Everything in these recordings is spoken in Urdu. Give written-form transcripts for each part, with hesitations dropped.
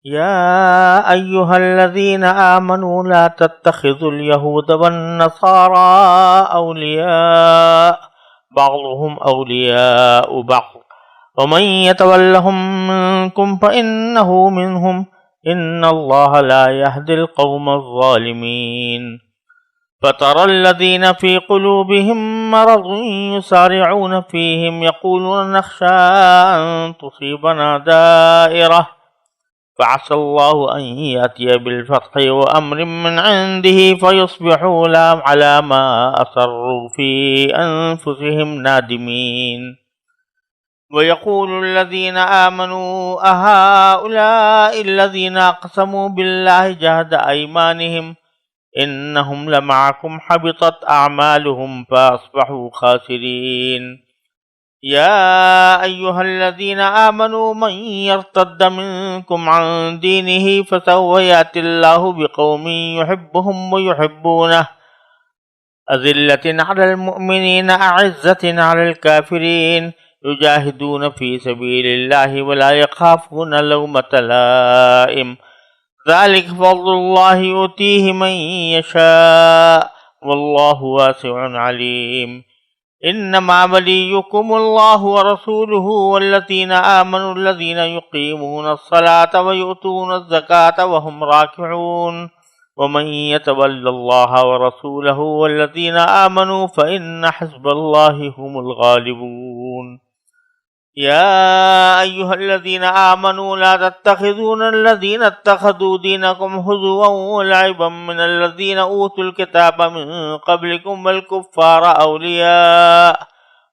يا أيها الذين آمنوا لا تتخذوا اليهود والنصارى أولياء بعضهم أولياء بعض ومن يتولهم منكم فإنه منهم إن الله لا يهدي القوم الظالمين فترى الذين في قلوبهم مرض يسارعون فيهم يقولون نخشى أن تصيبنا دائرة فعسى الله أن يأتي بالفتح وأمر من عنده فيصبحوا على ما أسروا في أنفسهم نادمين ويقول الذين آمنوا أهؤلاء الذين أقسموا بالله جهد أيمانهم إنهم لمعكم حبطت أعمالهم فأصبحوا خاسرين يا أيها الذين آمنوا من يرتد منكم عن دينه فسوف يأتي الله بقوم يحبهم ويحبونه أذلة على المؤمنين أعزة على الكافرين يجاهدون في سبيل الله ولا يخافون لومة لائم ذلك فضل الله يؤتيه من يشاء والله واسع عليم إنما وليكم الله ورسوله والذين آمنوا الذين يقيمون الصلاة ويؤتون الزكاة وهم راكعون ومن يتول الله ورسوله والذين آمنوا فإن حزب الله هم الغالبون يا أيها الذين آمنوا لا تتخذون الذين اتخذوا دينكم هزوا ولعبا من الذين أوتوا الكتاب من قبلكم والكفار أولياء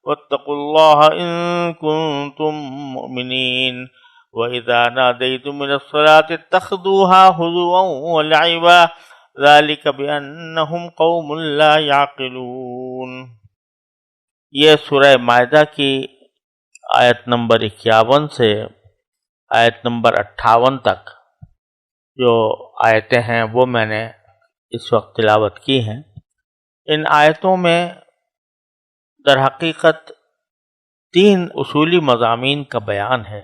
واتقوا الله إن كنتم مؤمنين وإذا ناديتم إلى الصلاة اتخذوها هزوا ولعبا ذلك بأنهم قوم لا يعقلون. یہ سورہ مائدہ کی آیت نمبر 51 سے آیت نمبر 58 تک جو آیتیں ہیں وہ میں نے اس وقت تلاوت کی ہیں. ان آیتوں میں در حقیقت 3 اصولی مضامین کا بیان ہے.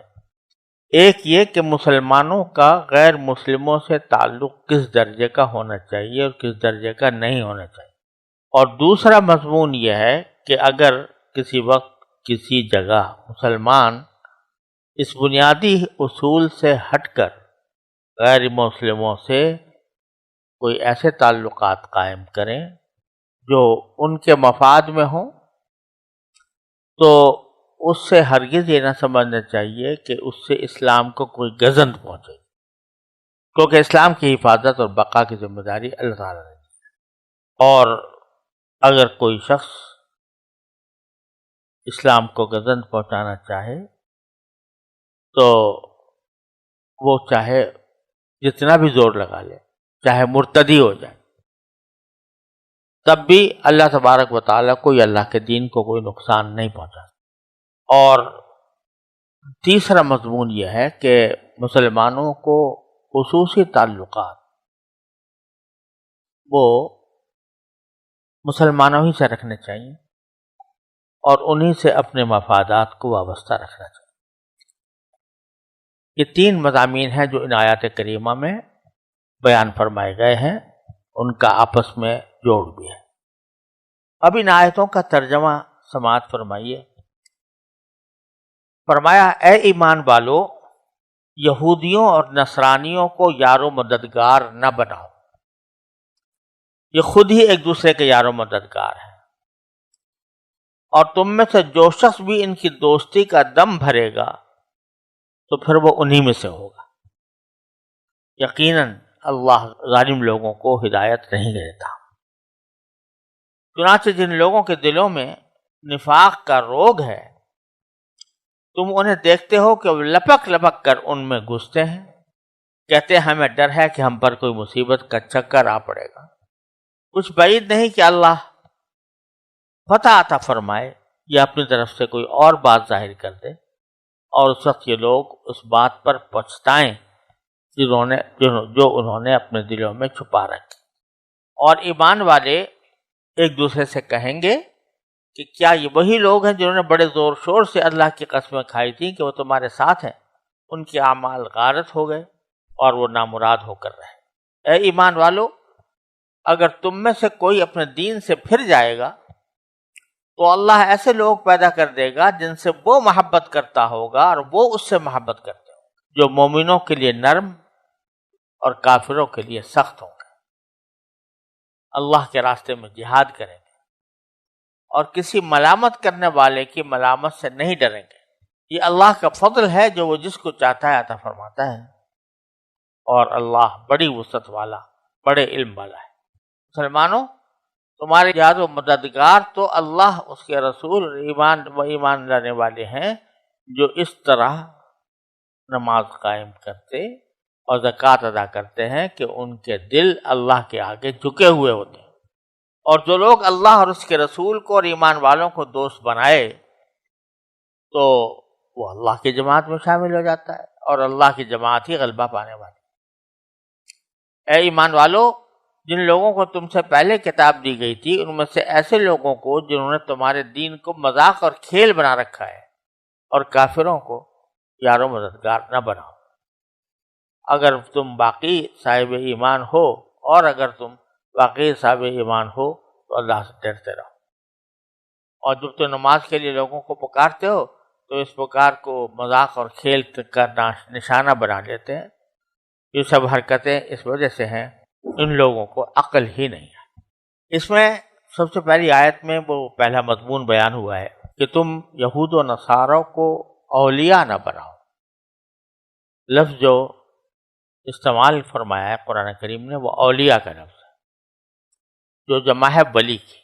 ایک یہ کہ مسلمانوں کا غیر مسلموں سے تعلق کس درجے کا ہونا چاہیے اور کس درجے کا نہیں ہونا چاہیے، اور دوسرا مضمون یہ ہے کہ اگر کسی وقت کسی جگہ مسلمان اس بنیادی اصول سے ہٹ کر غیر مسلموں سے کوئی ایسے تعلقات قائم کریں جو ان کے مفاد میں ہوں، تو اس سے ہرگز یہ نہ سمجھنا چاہیے کہ اس سے اسلام کو کوئی گزند پہنچے، کیونکہ اسلام کی حفاظت اور بقا کی ذمہ داری اللہ تعالیٰ نے دی. اور اگر کوئی شخص اسلام کو گزند پہنچانا چاہے تو وہ چاہے جتنا بھی زور لگا لے، چاہے مرتدی ہو جائے، تب بھی اللہ تبارک و تعالیٰ کو یا اللہ کے دین کو کوئی نقصان نہیں پہنچا. اور تیسرا مضمون یہ ہے کہ مسلمانوں کو خصوصی تعلقات وہ مسلمانوں ہی سے رکھنے چاہیے اور انہی سے اپنے مفادات کو وابستہ رکھنا چاہیے. یہ 3 مضامین ہیں جو ان آیات کریمہ میں بیان فرمائے گئے ہیں، ان کا آپس میں جوڑ بھی ہے. اب ان آیتوں کا ترجمہ سماعت فرمائیے. فرمایا، اے ایمان والو، یہودیوں اور نصرانیوں کو یار و مددگار نہ بناؤ. یہ خود ہی ایک دوسرے کے یار و مددگار ہیں، اور تم میں سے جو شخص بھی ان کی دوستی کا دم بھرے گا تو پھر وہ انہی میں سے ہوگا. یقیناً اللہ ظالم لوگوں کو ہدایت نہیں دیتا. چنانچہ جن لوگوں کے دلوں میں نفاق کا روگ ہے، تم انہیں دیکھتے ہو کہ وہ لپک لپک کر ان میں گھستے ہیں، کہتے ہیں ہمیں ڈر ہے کہ ہم پر کوئی مصیبت کا چکر آ پڑے گا. کچھ بعید نہیں کہ اللہ فتح عطا فرمائے یا اپنی طرف سے کوئی اور بات ظاہر کر دے، اور اس وقت یہ لوگ اس بات پر پچھتائیں جو انہوں نے اپنے دلوں میں چھپا رکھی. اور ایمان والے ایک دوسرے سے کہیں گے کہ کیا یہ وہی لوگ ہیں جنہوں نے بڑے زور شور سے اللہ کی قسمیں کھائی تھیں کہ وہ تمہارے ساتھ ہیں، ان کے اعمال غارت ہو گئے. اور وہ نامراد ہو کر رہے۔ اے ایمان والو، اگر تم میں سے کوئی اپنے دین سے پھر جائے گا تو اللہ ایسے لوگ پیدا کر دے گا جن سے وہ محبت کرتا ہوگا اور وہ اس سے محبت کرتے ہوں گے، جو مومنوں کے لیے نرم اور کافروں کے لیے سخت ہوں گے۔ اللہ کے راستے میں جہاد کریں گے اور کسی ملامت کرنے والے کی ملامت سے نہیں ڈریں گے۔ یہ اللہ کا فضل ہے جو وہ جس کو چاہتا ہے عطا فرماتا ہے، اور اللہ بڑی وسعت والا، بڑے علم والا ہے۔ مسلمانوں، تمہارے یاد و مددگار تو اللہ، اس کے رسول ایمان لانے والے ہیں جو اس طرح نماز قائم کرتے اور زکوٰۃ ادا کرتے ہیں کہ ان کے دل اللہ کے آگے جھکے ہوئے ہوتے ہیں۔ اور جو لوگ اللہ اور اس کے رسول کو اور ایمان والوں کو دوست بنائے تو وہ اللہ کی جماعت میں شامل ہو جاتا ہے، اور اللہ کی جماعت ہی غلبہ پانے والی۔ اے ایمان والو، جن لوگوں کو تم سے پہلے کتاب دی گئی تھی ان میں سے ایسے لوگوں کو جنہوں نے تمہارے دین کو مذاق اور کھیل بنا رکھا ہے، اور کافروں کو یار و مددگار نہ بناؤ۔ اگر تم باقی صاحب ایمان ہو، اور اگر تم واقعی صاحب ایمان ہو تو اللہ سے ڈرتے رہو، اور جب تم نماز کے لیے لوگوں کو پکارتے ہو تو اس پکار کو مذاق اور کھیل کا نشانہ بنا لیتے ہیں۔ یہ سب حرکتیں اس وجہ سے ہیں ان لوگوں کو عقل ہی نہیں ہے۔ اس میں سب سے پہلی آیت میں وہ پہلا مضمون بیان ہوا ہے کہ تم یہود و نصاروں کو اولیاء نہ بناؤ۔ لفظ جو استعمال فرمایا ہے قرآن کریم نے وہ اولیاء کا لفظ ہے، جو جمع ہے ولی کی۔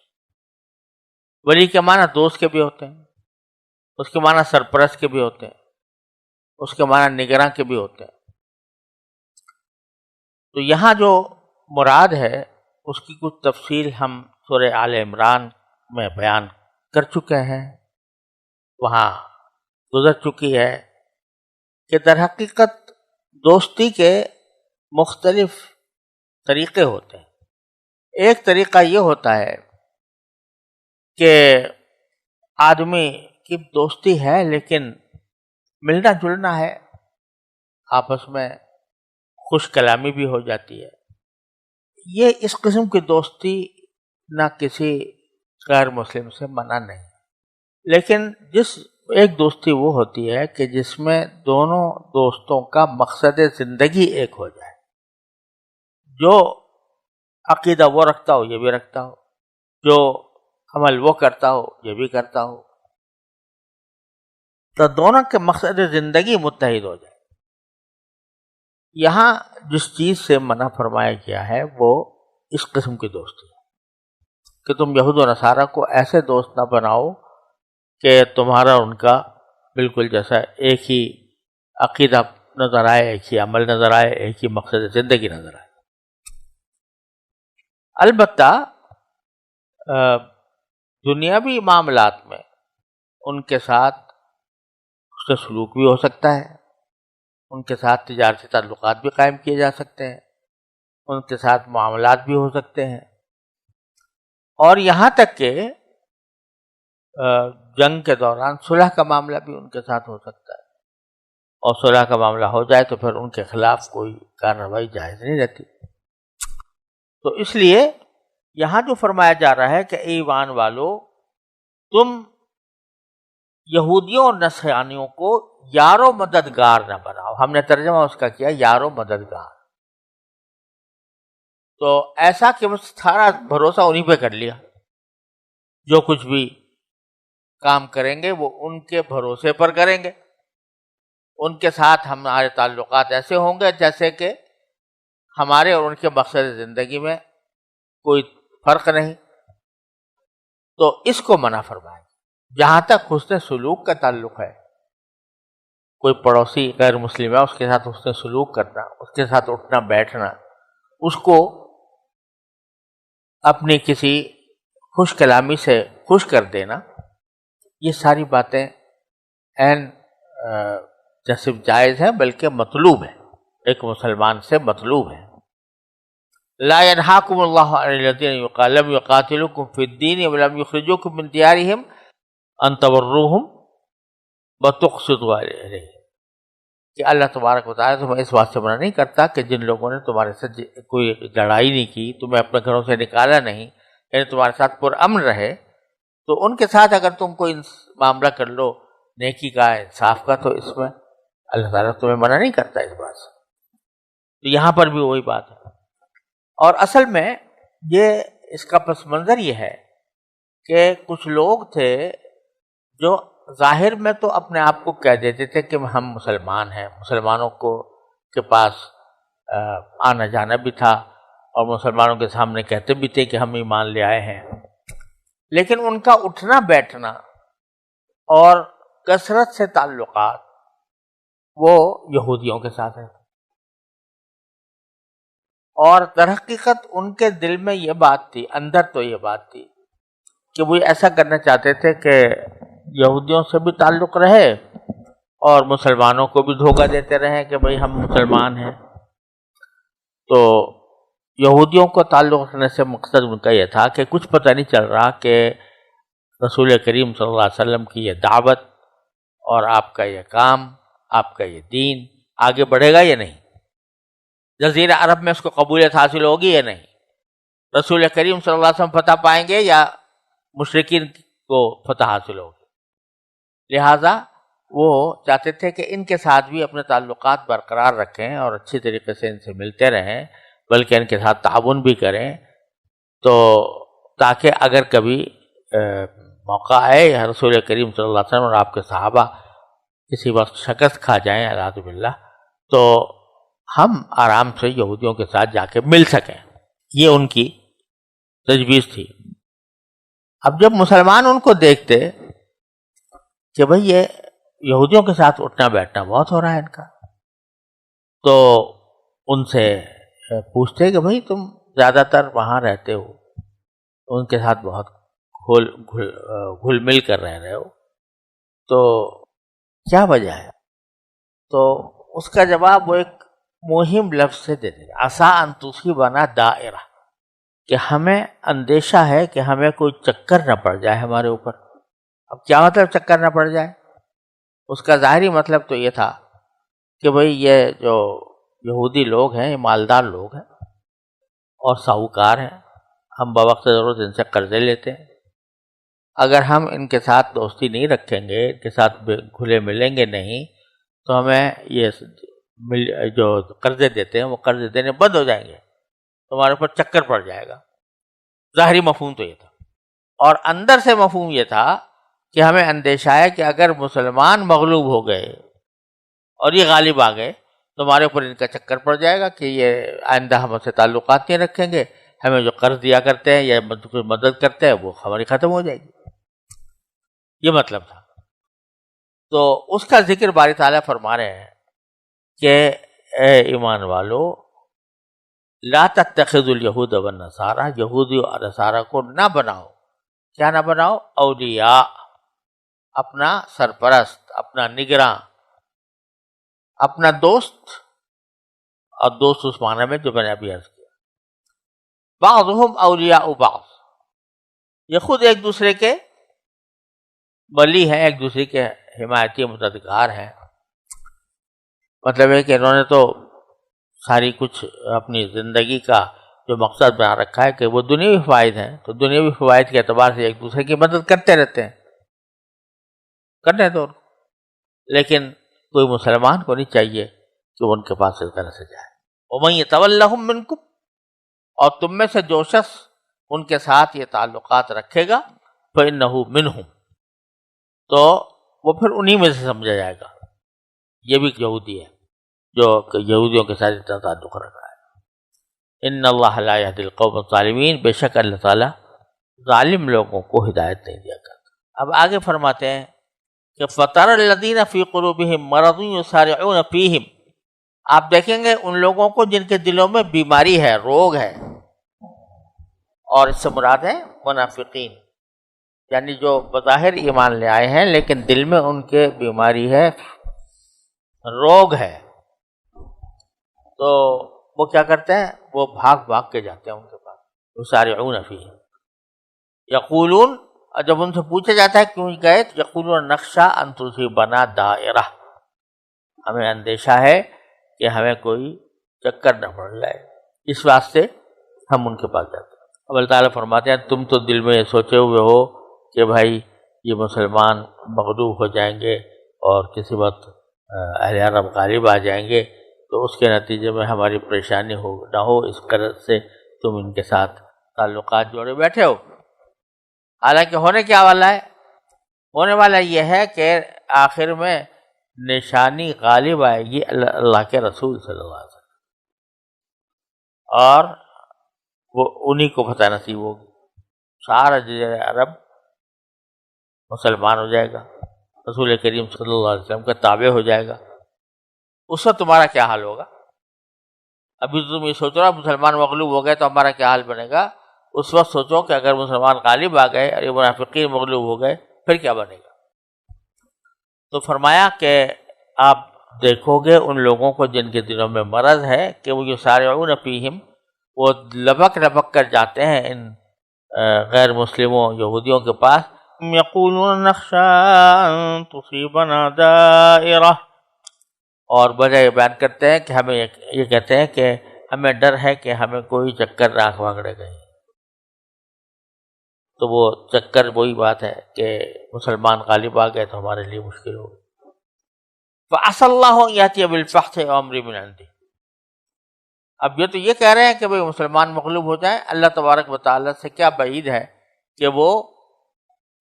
ولی کے معنی دوست کے بھی ہوتے ہیں، اس کے معنی سرپرست کے بھی ہوتے ہیں، اس کے معنی نگراں کے بھی ہوتے ہیں۔ تو یہاں جو مراد ہے اس کی کچھ تفصیل ہم سورہ آل عمران میں بیان کر چکے ہیں، وہاں گزر چکی ہے کہ در حقیقت دوستی کے مختلف طریقے ہوتے ہیں۔ ایک طریقہ یہ ہوتا ہے کہ آدمی کی دوستی ہے لیکن ملنا جلنا ہے، آپس میں خوش کلامی بھی ہو جاتی ہے۔ یہ اس قسم کی دوستی نہ کسی غیر مسلم سے منع نہیں، لیکن ایک دوستی وہ ہوتی ہے کہ جس میں دونوں دوستوں کا مقصد زندگی ایک ہو جائے، جو عقیدہ وہ رکھتا ہو یہ بھی رکھتا ہو، جو عمل وہ کرتا ہو یہ بھی کرتا ہو، تو دونوں کے مقصد زندگی متحد ہو جائے۔ یہاں جس چیز سے منع فرمایا گیا ہے وہ اس قسم کی دوستی ہے کہ تم یہود و نصارہ کو ایسے دوست نہ بناؤ کہ تمہارا ان کا بالکل جیسا ایک ہی عقیدہ نظر آئے، ایک ہی عمل نظر آئے، ایک ہی مقصد زندگی نظر آئے۔ البتہ دنیاوی معاملات میں ان کے ساتھ اس کا سلوک بھی ہو سکتا ہے، ان کے ساتھ تجارتی تعلقات بھی قائم کیے جا سکتے ہیں، ان کے ساتھ معاملات بھی ہو سکتے ہیں، اور یہاں تک کہ جنگ کے دوران صلح کا معاملہ بھی ان کے ساتھ ہو سکتا ہے، اور صلح کا معاملہ ہو جائے تو پھر ان کے خلاف کوئی کارروائی جائز نہیں رہتی۔ تو اس لیے یہاں جو فرمایا جا رہا ہے کہ اے ایمان والو، تم یہودیوں اور نصرانیوں کو یار و مددگار نہ بناؤ۔ ہم نے ترجمہ اس کا کیا یار و مددگار، تو ایسا کہ بس سارا بھروسہ انہی پہ کر لیا، جو کچھ بھی کام کریں گے وہ ان کے بھروسے پر کریں گے، ان کے ساتھ ہمارے تعلقات ایسے ہوں گے جیسے کہ ہمارے اور ان کے مقصد زندگی میں کوئی فرق نہیں۔ تو اس کو منع فرمائیں۔ جہاں تک حسن سلوک کا تعلق ہے، کوئی پڑوسی غیر مسلم ہے اس کے ساتھ حسن سلوک کرنا، اس کے ساتھ اٹھنا بیٹھنا، اس کو اپنی کسی خوش کلامی سے خوش کر دینا، یہ ساری باتیں عین جیسے جائز ہیں بلکہ مطلوب ہے، ایک مسلمان سے مطلوب ہے۔ لا ينهاكم الله عن الذين لم يقاتلوكم في الدين ولم يخرجوكم من ديارهم ان تبروهم وتقسطوا إليهم۔ کہ اللہ تبارک و تعالیٰ تمہیں اس بات سے منع نہیں کرتا کہ جن لوگوں نے تمہارے ساتھ کوئی لڑائی نہیں کی، تمہیں اپنے گھروں سے نکالا نہیں، یعنی تمہارے ساتھ پرامن رہے، تو ان کے ساتھ اگر تم کوئی معاملہ کر لو نیکی کا، انصاف کا، تو اس میں اللہ تعالیٰ تمہیں منع نہیں کرتا اس بات سے۔ تو یہاں پر بھی وہی بات ہے۔ اور اصل میں یہ اس کا پس منظر یہ ہے کہ کچھ لوگ تھے جو ظاہر میں تو اپنے آپ کو کہہ دیتے تھے کہ ہم مسلمان ہیں، مسلمانوں کے پاس آنا جانا بھی تھا، اور مسلمانوں کے سامنے کہتے بھی تھے کہ ہم ایمان لے آئے ہیں، لیکن ان کا اٹھنا بیٹھنا اور کثرت سے تعلقات وہ یہودیوں کے ساتھ ہے۔ اور در حقیقت ان کے دل میں یہ بات تھی، اندر تو یہ بات تھی کہ وہ ایسا کرنا چاہتے تھے کہ یہودیوں سے بھی تعلق رہے اور مسلمانوں کو بھی دھوکہ دیتے رہیں کہ بھئی ہم مسلمان ہیں۔ تو یہودیوں کو تعلق رکھنے سے مقصد ان کا یہ تھا کہ کچھ پتہ نہیں چل رہا کہ رسول کریم صلی اللہ علیہ وسلم کی یہ دعوت اور آپ کا یہ کام، آپ کا یہ دین آگے بڑھے گا یا نہیں، جزیرہ عرب میں اس کو قبولیت حاصل ہوگی یا نہیں، رسول کریم صلی اللہ علیہ وسلم فتح پائیں گے یا مشرکین کو فتح حاصل ہوگی۔ لہٰذا وہ چاہتے تھے کہ ان کے ساتھ بھی اپنے تعلقات برقرار رکھیں اور اچھی طریقے سے ان سے ملتے رہیں، بلکہ ان کے ساتھ تعاون بھی کریں، تو تاکہ اگر کبھی موقع آئے رسول کریم صلی اللہ علیہ وسلم اور آپ کے صحابہ کسی وقت شکست کھا جائیں اعوذ باللہ، تو ہم آرام سے یہودیوں کے ساتھ جا کے مل سکیں۔ یہ ان کی تجویز تھی۔ اب جب مسلمان ان کو دیکھتے کہ بھئی یہ یہودیوں کے ساتھ اٹھنا بیٹھنا بہت ہو رہا ہے ان کا، تو ان سے پوچھتے کہ بھئی تم زیادہ تر وہاں رہتے ہو، ان کے ساتھ بہت گھل مل کر رہ رہے ہو، تو کیا وجہ ہے؟ تو اس کا جواب وہ ایک مہم لفظ سے دیتے ہیں، عسیٰ ان تصیبنا دائرہ، کہ ہمیں اندیشہ ہے کہ ہمیں کوئی چکر نہ پڑ جائے ہمارے اوپر۔ اب کیا مطلب چکر نہ پڑ جائے؟ اس کا ظاہری مطلب تو یہ تھا کہ بھئی یہ جو یہودی لوگ ہیں یہ مالدار لوگ ہیں اور ساہوکار ہیں، ہم بوقت ضرورت ان سے قرضے لیتے ہیں، اگر ہم ان کے ساتھ دوستی نہیں رکھیں گے، ان کے ساتھ گھلے ملیں گے نہیں، تو ہمیں یہ جو قرضے دیتے ہیں وہ قرضے دینے بند ہو جائیں گے، تمہارے اوپر چکر پڑ جائے گا۔ ظاہری مفہوم تو یہ تھا، اور اندر سے مفہوم یہ تھا کہ ہمیں اندیشہ ہے کہ اگر مسلمان مغلوب ہو گئے اور یہ غالب آ گئے، تمہارے اوپر ان کا چکر پڑ جائے گا کہ یہ آئندہ ہم سے تعلقات نہیں رکھیں گے، ہمیں جو قرض دیا کرتے ہیں یا کوئی مدد کرتے ہیں وہ ہماری ختم ہو جائے گی۔ یہ مطلب تھا۔ تو اس کا ذکر باری تعالیٰ فرما رہے ہیں کہ اے ایمان والو، لا تتخذوا الیہود والنصارى، یہودی اور نصارہ کو نہ بناؤ۔ کیا نہ بناؤ؟ اولیاء، اپنا سرپرست، اپنا نگراں، اپنا دوست، اور دوست اس معنی میں جو میں نے ابھی عرض کیا۔ بعضهم اولیاء بعض، یہ خود ایک دوسرے کے ولی ہیں، ایک دوسرے کے حمایتی مددگار ہیں۔ مطلب ہے کہ انہوں نے تو ساری کچھ اپنی زندگی کا جو مقصد بنا رکھا ہے کہ وہ دنیاوی فوائد ہیں، تو دنیاوی فوائد کے اعتبار سے ایک دوسرے کی مدد کرتے رہتے ہیں، کرنے دو، لیکن کوئی مسلمان کو نہیں چاہیے کہ وہ ان کے پاس اس طرح سے جائے۔ وَمَن يَتَوَلَّهُم مِّنكُمْ، اور تم میں سے جو شخص ان کے ساتھ یہ تعلقات رکھے گا، فَإِنَّهُ مِنْهُمْ، تو وہ پھر انہی میں سے سمجھا جائے گا۔ یہ بھی یہودی ہے جو یہودیوں کے ساتھ اتنا تعلق رکھ رہا ہے۔ ان اللہ لا یہدی القوم الظالمین، بے شک اللہ تعالیٰ ظالم لوگوں کو ہدایت نہیں دیا کرتا۔ اب آگے فرماتے ہیں کہ فَتَرَى الَّذِينَ فِي قُلُوبِهِم مَّرَضٌ يُسَارِعُونَ فِيهِمْ، آپ دیکھیں گے ان لوگوں کو جن کے دلوں میں بیماری ہے، روگ ہے، اور اس سے مراد ہے منافقین، یعنی جو بظاہر ایمان لے آئے ہیں لیکن دل میں ان کے بیماری ہے، روگ ہے، تو وہ کیا کرتے ہیں؟ وہ بھاگ بھاگ کے جاتے ہیں ان کے پاس، یسارعون فیہ، یقولون، اور جب ان سے پوچھا جاتا ہے کیوں گئے تو یقولون نخشی ان تصیبنا دائرہ، ہمیں اندیشہ ہے کہ ہمیں کوئی چکر نہ پڑ جائے، اس واسطے ہم ان کے پاس جاتے ہیں۔ اب اللہ تعالیٰ فرماتے ہیں تم تو دل میں یہ سوچے ہوئے ہو کہ بھائی یہ مسلمان مغلوب ہو جائیں گے اور کسی وقت اہل عرب غالب آ جائیں گے، تو اس کے نتیجے میں ہماری پریشانی نہ ہو، اس قرض سے تم ان کے ساتھ تعلقات جوڑے بیٹھے ہو۔ حالانکہ ہونے کیا والا ہے؟ ہونے والا یہ ہے کہ آخر میں نشانی غالب آئے گی اللہ کے رسول صلی اللہ علیہ وسلم، اور وہ انہی کو فتح نصیب ہوگی۔ سارا جزیرہ عرب مسلمان ہو جائے گا، رسول کریم صلی اللہ علیہ وسلم کا تابع ہو جائے گا۔ اس وقت تمہارا کیا حال ہوگا؟ ابھی تو تم یہ سوچ رہا مسلمان مغلوب ہو گئے تو ہمارا کیا حال بنے گا، اس وقت سوچو کہ اگر مسلمان غالب آ گئے اور یہ منافقین مغلوب ہو گئے پھر کیا بنے گا۔ تو فرمایا کہ آپ دیکھو گے ان لوگوں کو جن کے دلوں میں مرض ہے کہ وہ یسارعون فیہم، وہ لبک لبک کر جاتے ہیں ان غیر مسلموں یہودیوں کے پاس، یقولون نخشی ان تصیبنا دائرہ، اور وجہ یہ بیان کرتے ہیں کہ ہمیں یہ کہتے ہیں کہ ہمیں ڈر ہے کہ ہمیں کوئی چکر راہ پکڑے گئے۔ تو وہ چکر وہی بات ہے کہ مسلمان غالب آ گئے تو ہمارے لیے مشکل ہوگی۔ فَعَسَى اللَّهُ أَن يَأْتِيَ بِالْفَتْحِ وَأَمْرٍ مِّنْ عِندِهِ۔ اب یہ تو یہ کہہ رہے ہیں کہ بھئی مسلمان مغلوب ہو جائیں، اللہ تبارک و تعالیٰ سے کیا بعید ہے کہ وہ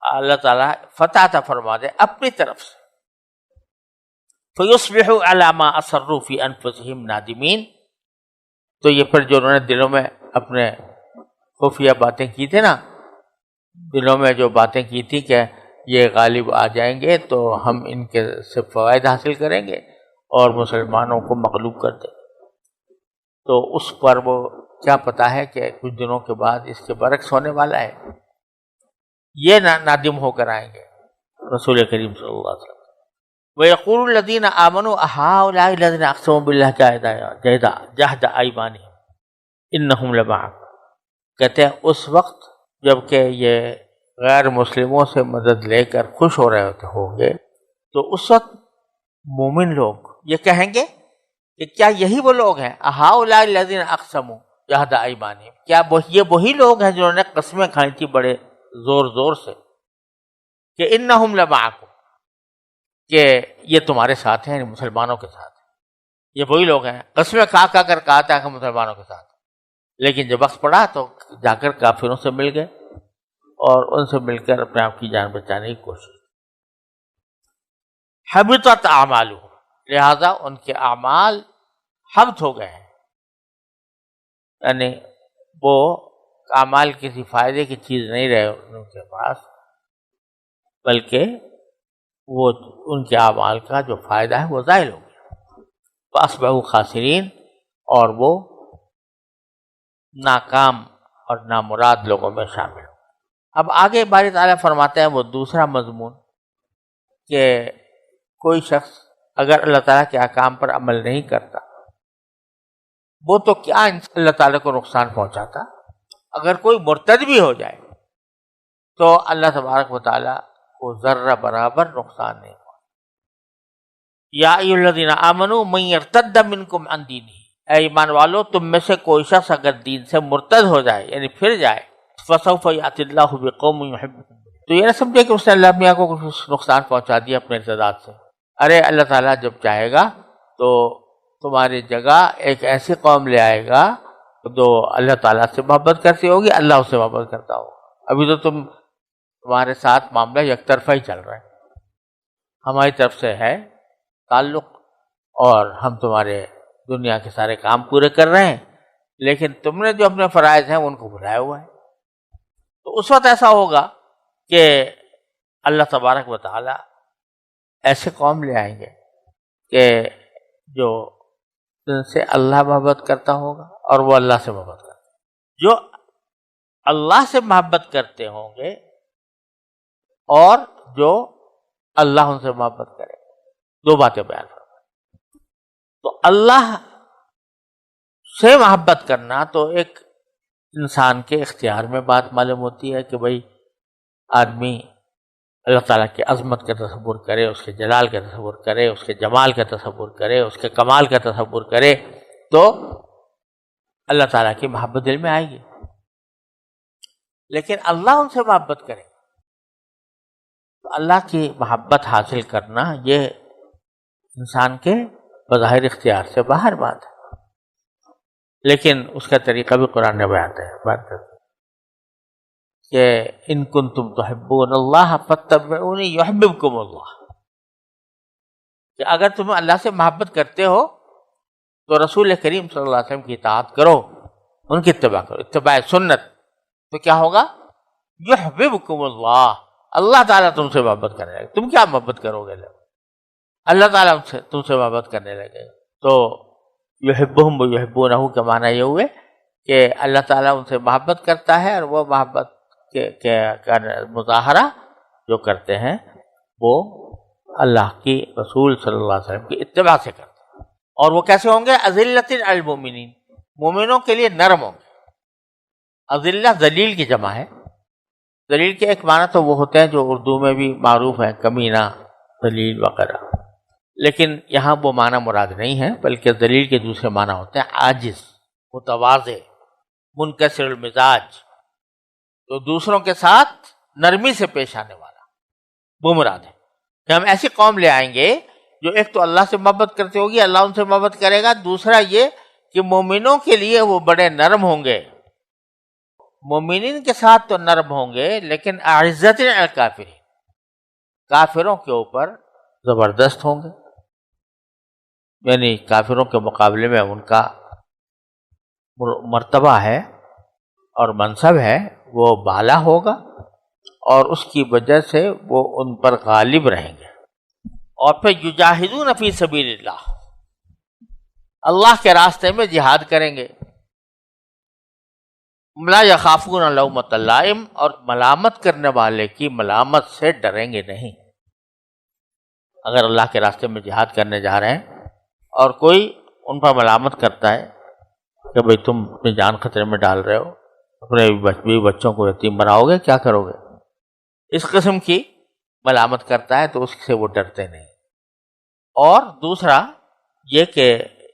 اللہ تعالیٰ فتح عطا فرما دے اپنی طرف سے۔ فَيُصْبِحُوا عَلَىٰ مَا أَصَرُّوا فِي أَنفُسِهِمْ نَادِمِينَ، تو یہ پھر جو انہوں نے دلوں میں اپنے خفیہ باتیں کی تھی نا، دلوں میں جو باتیں کی تھی کہ یہ غالب آ جائیں گے تو ہم ان کے سے فوائد حاصل کریں گے اور مسلمانوں کو مغلوب کر دیں، تو اس پر وہ کیا پتا ہے کہ کچھ دنوں کے بعد اس کے برعکس ہونے والا ہے، یہ نادم ہو کر آئیں گے رسول کریم صلی اللہ علیہ وسلم۔ وَيَقُولُ الَّذِينَ آمَنُوا أَهَٰؤُلَاءِ الَّذِينَ أَقْسَمُوا بِاللَّهِ جَهْدَ أَيْمَانِهِمْ إِنَّهُمْ لَمَعَكُمْ، کہتے ہیں اس وقت جب کہ یہ غیر مسلموں سے مدد لے کر خوش ہو رہے ہوں گے تو اس وقت مومن لوگ یہ کہیں گے کہ کیا یہی وہ لوگ ہیں أَهَٰؤُلَاءِ الَّذِينَ أَقْسَمُوا جَهْدَ أَيْمَانِهِمْ، کیا یہ وہی لوگ ہیں جنہوں نے قسمیں کھائی تھی بڑے زور زور سے کہ إِنَّهُمْ لَمَعَكُمْ، کہ یہ تمہارے ساتھ ہیں، مسلمانوں کے ساتھ ہیں۔ یہ وہی لوگ ہیں، قسمیں کھا کر کہا تھا کہ مسلمانوں کے ساتھ، لیکن جب وقت پڑا تو جا کر کافروں سے مل گئے اور ان سے مل کر اپنے آپ کی جان بچانے کی کوشش۔ حبطت اعمالهم، لہذا ان کے اعمال حبط ہو گئے ہیں، یعنی وہ اعمال کسی فائدے کی چیز نہیں رہے ان کے پاس، بلکہ وہ ان کے اعمال کا جو فائدہ ہے وہ ضائع ہو گیا۔ فاصبحوا خاسرین، اور وہ ناکام اور نامراد لوگوں میں شامل ہو۔ اب آگے باری تعالیٰ فرماتے ہیں وہ دوسرا مضمون کہ کوئی شخص اگر اللہ تعالیٰ کے احکام پر عمل نہیں کرتا وہ تو کیا اللہ تعالیٰ کو نقصان پہنچاتا، اگر کوئی مرتد بھی ہو جائے تو اللہ تبارک و تعالیٰ کو ذرہ برابر نقصان نہیں ہوا۔ یا ایھا الذین آمنوا من یرتد منکم عن دینہ، اے ایمان والو تم میں سے کوئی شخص اگر دین سے مرتد ہو جائے یعنی پھر جائے، فسوف یأتی اللہ بقوم یحبهم، تو یہ نہ سمجھے کہ اس نے اللہ میاں کو کچھ نقصان پہنچا دیا اپنے ارتداد سے۔ ارے اللہ تعالیٰ جب چاہے گا تو تمہاری جگہ ایک ایسی قوم لے آئے گا جو اللہ تعالیٰ سے محبت کرتی ہوگی، اللہ اس سے محبت کرتا ہوگا۔ ابھی تو تمہارے ساتھ معاملہ یک طرفہ ہی چل رہا ہے، ہماری طرف سے ہے تعلق اور ہم تمہارے دنیا کے سارے کام پورے کر رہے ہیں، لیکن تم نے جو اپنے فرائض ہیں ان کو بھلایا ہوا ہے۔ تو اس وقت ایسا ہوگا کہ اللہ تبارک و تعالی ایسے قوم لے آئیں گے کہ جو ان سے اللہ محبت کرتا ہوگا اور وہ اللہ سے محبت کرتا ہے، جو اللہ سے محبت کرتے ہوں گے اور جو اللہ ان سے محبت کرے، دو باتیں بیان فرمائیں۔ تو اللہ سے محبت کرنا تو ایک انسان کے اختیار میں بات معلوم ہوتی ہے کہ بھئی آدمی اللہ تعالیٰ کی عظمت کا تصور کرے، اس کے جلال کا تصور کرے، اس کے جمال کا تصور کرے، اس کے کمال کا تصور کرے، تو اللہ تعالیٰ کی محبت دل میں آئے گی۔ لیکن اللہ ان سے محبت کرے تو اللہ کی محبت حاصل کرنا یہ انسان کے بظاہر اختیار سے باہر بات ہے، لیکن اس کا طریقہ بھی قرآن نے بیان کرتا ہے کہ ان کنتم تحبون اللہ فاتبعونی یحببکم اللہ، کہ اگر تم اللہ سے محبت کرتے ہو تو رسول کریم صلی اللہ علیہ وسلم کی اطاعت کرو، ان کی اتباع کرو، اتباع سنت، تو کیا ہوگا؟ یحببکم اللہ، اللہ تعالیٰ تم سے محبت کرنے لگے۔ تم کیا محبت کرو گے؟ اللہ تعالیٰ تم سے محبت کرنے لگے۔ تو یحبہم ویحبونہ کا معنی یہ ہوئے کہ اللہ تعالیٰ ان سے محبت کرتا ہے، اور وہ محبت کا مظاہرہ جو کرتے ہیں وہ اللہ کی رسول صلی اللہ علیہ وسلم کی اتباع سے کرتے ہیں۔ اور وہ کیسے ہوں گے؟ اذلۃ علی المؤمنین، مومنوں کے لیے نرم ہوں گے۔ اذلہ ذلیل کی جمع ہے، ذلیل کے ایک معنی تو وہ ہوتے ہیں جو اردو میں بھی معروف ہیں، کمینہ، ذلیل وغیرہ، لیکن یہاں وہ معنی مراد نہیں ہے، بلکہ ذلیل کے دوسرے معنی ہوتے ہیں عاجز، متواضع، منکسر المزاج، تو دوسروں کے ساتھ نرمی سے پیش آنے والا، وہ مراد ہے کہ ہم ایسی قوم لے آئیں گے جو ایک تو اللہ سے محبت کرتے ہوگی، اللہ ان سے محبت کرے گا، دوسرا یہ کہ مومنوں کے لیے وہ بڑے نرم ہوں گے، مومنین کے ساتھ تو نرم ہوں گے لیکن اعزت علی الکافرین، کافروں کے اوپر زبردست ہوں گے، یعنی کافروں کے مقابلے میں ان کا مرتبہ ہے اور منصب ہے وہ بالا ہوگا، اور اس کی وجہ سے وہ ان پر غالب رہیں گے۔ اور پھر یجاہدون فی سبیل اللہ، اللہ کے راستے میں جہاد کریں گے، لا یخافون لومۃ لائم، اور ملامت کرنے والے کی ملامت سے ڈریں گے نہیں۔ اگر اللہ کے راستے میں جہاد کرنے جا رہے ہیں اور کوئی ان پر ملامت کرتا ہے کہ بھئی تم اپنی جان خطرے میں ڈال رہے ہو، اپنے بیوی بچوں کو یتیم بناؤ گے، کیا کرو گے، اس قسم کی ملامت کرتا ہے تو اس سے وہ ڈرتے نہیں۔ اور دوسرا یہ کہ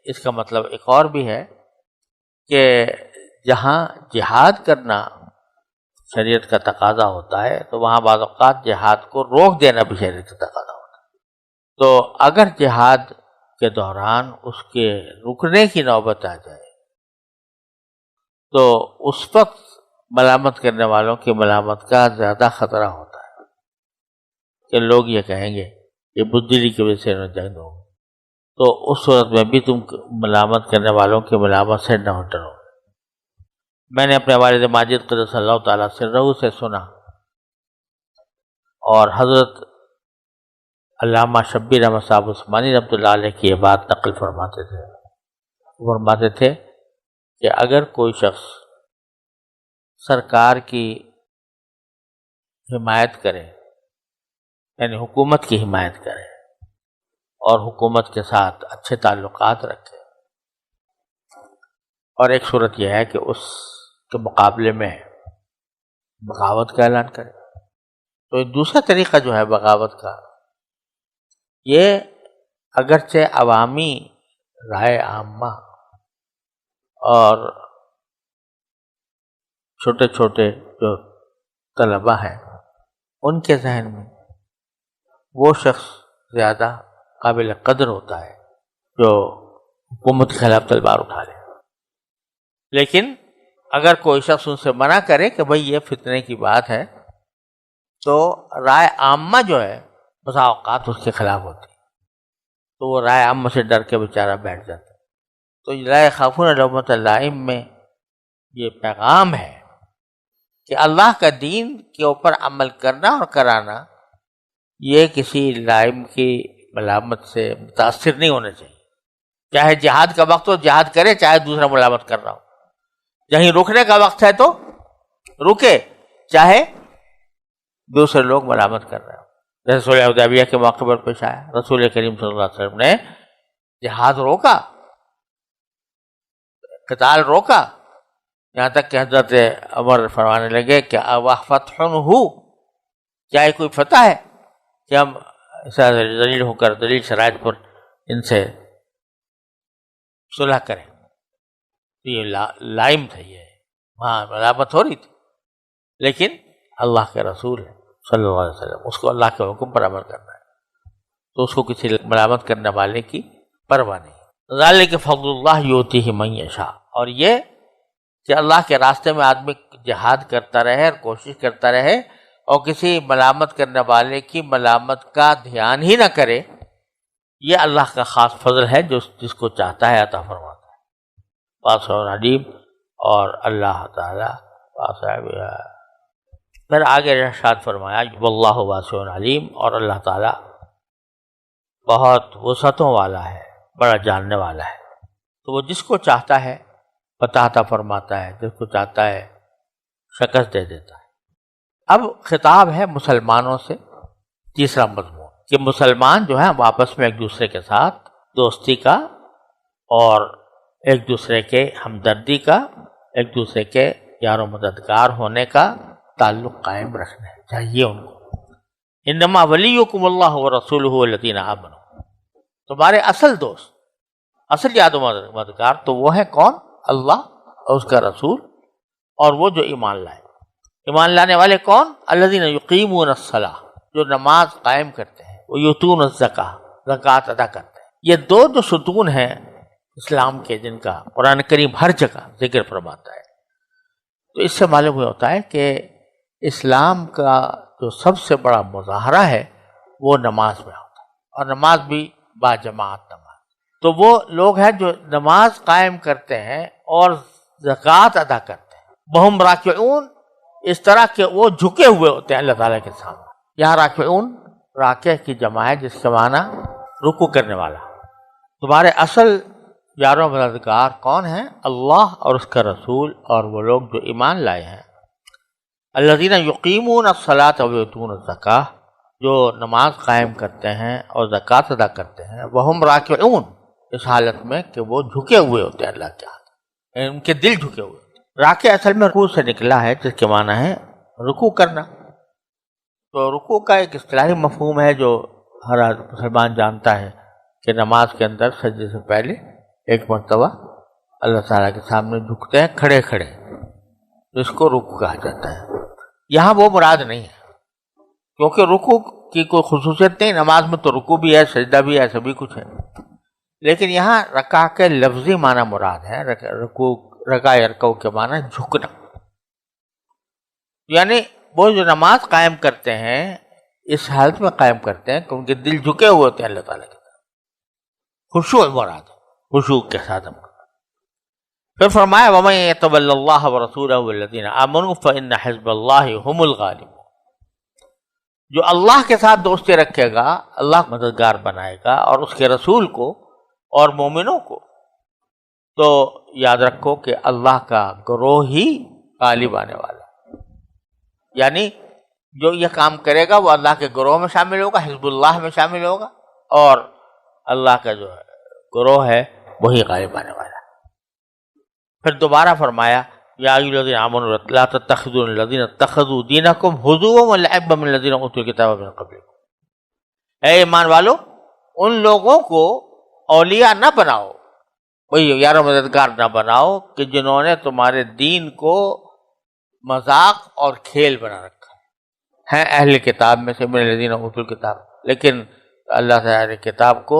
اس کا مطلب ایک اور بھی ہے کہ جہاں جہاد کرنا شریعت کا تقاضا ہوتا ہے تو وہاں بعض اوقات جہاد کو روک دینا بھی شریعت کا تقاضا ہوتا ہے۔ تو اگر جہاد کے دوران اس کے رکنے کی نوبت آ جائے تو اس وقت ملامت کرنے والوں کی ملامت کا زیادہ خطرہ ہوتا ہے کہ لوگ یہ کہیں گے کہ بزدلی کی وجہ سے نہ جنگ ہو، تو اس صورت میں بھی تم ملامت کرنے والوں کی ملامت سے نہ ڈرو۔ میں نے اپنے والد ماجد قدس اللہ تعالیٰ سرہ سے سنا، اور حضرت علامہ شبیر احمد صاحب عثمانی رحمۃ اللہ علیہ کی یہ بات نقل فرماتے تھے کہ اگر کوئی شخص سرکار کی حمایت کرے، یعنی حکومت کی حمایت کرے اور حکومت کے ساتھ اچھے تعلقات رکھے، اور ایک صورت یہ ہے کہ اس کے مقابلے میں بغاوت کا اعلان کرے، تو دوسرا طریقہ جو ہے بغاوت کا، یہ اگرچہ عوامی رائے عامہ اور چھوٹے چھوٹے جو طلبہ ہیں ان کے ذہن میں وہ شخص زیادہ قابل قدر ہوتا ہے جو حکومت کے خلاف تلوار اٹھا لے، لیکن اگر کوئی شخص ان سے منع کرے کہ بھئی یہ فتنے کی بات ہے، تو رائے عامہ جو ہے بسا اوقات اس کے خلاف ہوتی ہے، تو وہ رائے عامہ سے ڈر کے بیچارہ بیٹھ جاتا ہے۔ تو لا یخافون لومۃ لائم میں یہ پیغام ہے کہ اللہ کا دین کے اوپر عمل کرنا اور کرانا یہ کسی لائم کی ملامت سے متاثر نہیں ہونا چاہیے، چاہے جہاد کا وقت ہو جہاد کرے، چاہے دوسرا ملامت کر رہا ہو، کہیں رکنے کا وقت ہے تو رکے، چاہے دوسرے لوگ ملامت کر رہے ہو۔ جیسے صلح حدیبیہ کے موقع پر پیش آیا، رسول کریم صلی اللہ علیہ وسلم نے جہاد روکا، قتال روکا، یہاں تک کہ حضرت عمر فرمانے لگے کہ فتح ہو، کیا یہ کوئی فتح ہے کہ ہم ایسا ذلیل ہو کر دلیل شرائط پر ان سے صلح کریں؟ یہ لائم تھا، یہ وہاں ملامت ہو رہی تھی، لیکن اللہ کے رسول صلی اللہ علیہ وسلم، اس کو اللہ کے حکم پر عمل کرنا ہے، تو اس کو کسی ملامت کرنے والے کی پرواہ نہیں۔ ذالک فضل اللہ یؤتیہ من یشاء، اور یہ کہ اللہ کے راستے میں آدمی جہاد کرتا رہے اور کوشش کرتا رہے اور کسی ملامت کرنے والے کی ملامت کا دھیان ہی نہ کرے، یہ اللہ کا خاص فضل ہے جو جس کو چاہتا ہے عطا فرماتا ہے۔ واسع علیم، اور اللہ تعالیٰ واسع۔ پھر آگے ارشاد فرمایا واللہ واسع علیم، اور اللہ تعالیٰ بہت وسعتوں والا ہے، بڑا جاننے والا ہے، تو وہ جس کو چاہتا ہے فتح عطا فرماتا ہے، جس کو چاہتا ہے شکست دے دیتا ہے۔ اب خطاب ہے مسلمانوں سے، تیسرا مضمون، کہ مسلمان جو ہیں وہ آپس میں ایک دوسرے کے ساتھ دوستی کا اور ایک دوسرے کے ہمدردی کا، ایک دوسرے کے یار و مددگار ہونے کا تعلق قائم رکھنا چاہیے ان کو۔ انما ولیکم اللہ ورسولہ والذین آمنوا، تمہارے اصل دوست، اصل یار و مددگار تو وہ ہیں کون؟ اللہ اور اس کا رسول، اور وہ جو ایمان لائے۔ ایمان لانے والے کون؟ الذین یقیمون الصلاۃ، جو نماز قائم کرتے ہیں، ویؤتون الزکاۃ، زکوٰۃ ادا کرتے ہیں۔ یہ دو جو ستون ہیں اسلام کے، جن کا قرآن کریم ہر جگہ ذکر فرماتا ہے، تو اس سے معلوم ہوتا ہے کہ اسلام کا جو سب سے بڑا مظاہرہ ہے وہ نماز میں ہوتا ہے، اور نماز بھی باجماعت نماز۔ تو وہ لوگ ہیں جو نماز قائم کرتے ہیں اور زکوٰۃ ادا کرتے ہیں، وہم راکعون، اس طرح کہ وہ جھکے ہوئے ہوتے ہیں اللہ تعالیٰ کے سامنے۔ یہاں راکعون راکع کی جمع ہے، جس کا معنی رکوع کرنے والا۔ تمہارے اصل یار و مددگار کون ہیں؟ اللہ اور اس کا رسول، اور وہ لوگ جو ایمان لائے ہیں۔ الذین یقیمون الصلاۃ ویؤتون الزکاۃ، جو نماز قائم کرتے ہیں اور زکوٰۃ ادا کرتے ہیں، وہم راکعون، اس حالت میں کہ وہ جھکے ہوئے ہوتے ہیں اللہ کے ہاتھ، ان کے دل جھکے ہوئے ہوتے ہیں۔ راکع اصل میں رکوع سے نکلا ہے، جس کے معنی ہے رکوع کرنا۔ تو رکوع کا ایک اصطلاحی مفہوم ہے جو ہر مسلمان جانتا ہے کہ نماز کے اندر سجدے سے پہلے ایک مرتبہ اللہ تعالیٰ کے سامنے جھکتے ہیں کھڑے کھڑے، جس کو رکوع کہا جاتا ہے۔ یہاں وہ مراد نہیں ہے، کیونکہ رکوع کی کوئی خصوصیت نہیں، نماز میں تو رکوع بھی ہے، سجدہ بھی ہے، سبھی کچھ ہے، لیکن یہاں رکع کے لفظی معنی مراد ہے۔ رکوع، رکع یرکع کے معنی جھکنا، یعنی وہ جو نماز قائم کرتے ہیں اس حالت میں قائم کرتے ہیں کہ ان کے دل جھکے ہوئے ہوتے ہیں اللہ تعالیٰ کی طرف، خشوع مراد ہے، خشوع کے ساتھ ہم۔ پھر فرمایا وَمَن يَتَوَلَّ اللَّهَ وَرَسُولَهُ وَالَّذِينَ آمَنُوا فَإِنَّ حِزْبَ اللَّهِ هُمُ الْغَالِبُونَ، جو اللہ کے ساتھ دوستی رکھے گا، اللہ مددگار بنائے گا، اور اس کے رسول کو اور مومنوں کو، تو یاد رکھو کہ اللہ کا گروہ ہی غالب آنے والا ہے۔ یعنی جو یہ کام کرے گا وہ اللہ کے گروہ میں شامل ہوگا، حزب اللہ میں شامل ہوگا، اور اللہ کا جو گروہ ہے وہی غالب آنے والا ہے۔ پھر دوبارہ فرمایا یا ایھا الذین آمنوا لا تتخذوا الذین اتخذوا دینکم ہزوا ولعبا من الذین اوتوا الکتاب من قبلکم، اے ایمان والو، ان لوگوں کو اولیاء نہ بناؤ، وہی یار و مددگار نہ بناؤ کہ جنہوں نے تمہارے دین کو مذاق اور کھیل بنا رکھا ہے اہل کتاب میں سے، من الذین اوتوا الکتاب، لیکن اللہ تعالیٰ نے کتاب کو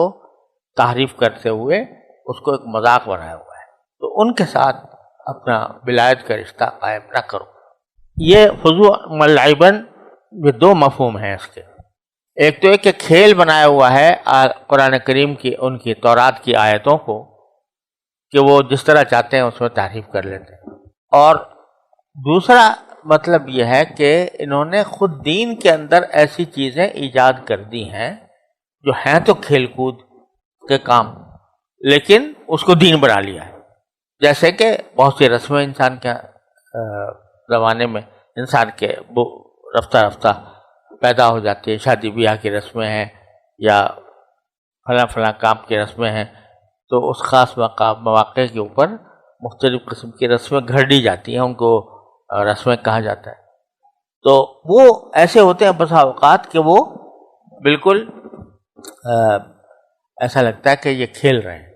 تحریف کرتے ہوئے اس کو ایک مذاق بنایا ہوا ہے، تو ان کے ساتھ اپنا ولایت کا رشتہ قائم نہ کرو۔ یہ خضوع ملعباً، یہ دو مفہوم ہیں اس کے۔ ایک تو ایک کہ کھیل بنایا ہوا ہے قرآن کریم کی، ان کی تورات کی آیتوں کو، کہ وہ جس طرح چاہتے ہیں اس میں تحریف کر لیتے ہیں، اور دوسرا مطلب یہ ہے کہ انہوں نے خود دین کے اندر ایسی چیزیں ایجاد کر دی ہیں جو ہیں تو کھیل کود کے کام، لیکن اس کو دین بنا لیا ہے۔ جیسے کہ بہت سی رسمیں انسان کے زمانے میں انسان کے رفتہ رفتہ پیدا ہو جاتی ہے، شادی بیاہ کی رسمیں ہیں یا فلاں فلاں کام کی رسمیں ہیں، تو اس خاص مواقع کے اوپر مختلف قسم کی رسمیں گھڑی جاتی ہیں، ان کو رسمیں کہا جاتا ہے۔ تو وہ ایسے ہوتے ہیں بسا اوقات کہ وہ بالکل ایسا لگتا ہے کہ یہ کھیل رہے ہیں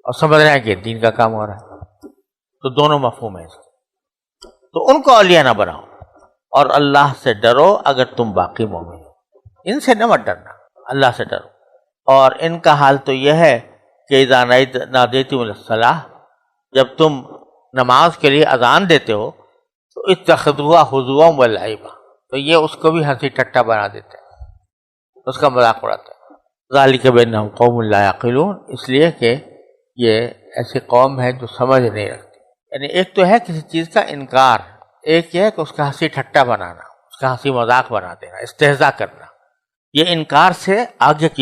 اور سمجھ رہے ہیں کہ دین کا کام ہو رہا ہے. تو دونوں مفہوم ہیں اس کے. تو ان کو اولیاء نہ بناؤ اور اللہ سے ڈرو اگر تم باقی مومن ہو. ان سے نہ مت ڈرنا، اللہ سے ڈرو. اور ان کا حال تو یہ ہے کہ اذا نادیتم الصلاۃ، جب تم نماز کے لیے اذان دیتے ہو تو اتخذوها ہزوا ولعبا، تو یہ اس کو بھی ہنسی ٹٹا بنا دیتے ہیں، اس کا مذاق اڑاتے ہیں. ذالک بانہم قوم لا یعقلون، اس لیے کہ یہ ایسی قوم ہے جو سمجھ نہیں رکھتی. یعنی ایک تو ہے کسی چیز کا انکار، ایک یہ ہے کہ اس کا ہنسی ٹھٹا بنانا، اس کا ہنسی مذاق بنا دینا، استہزاء کرنا. یہ انکار سے آگے کی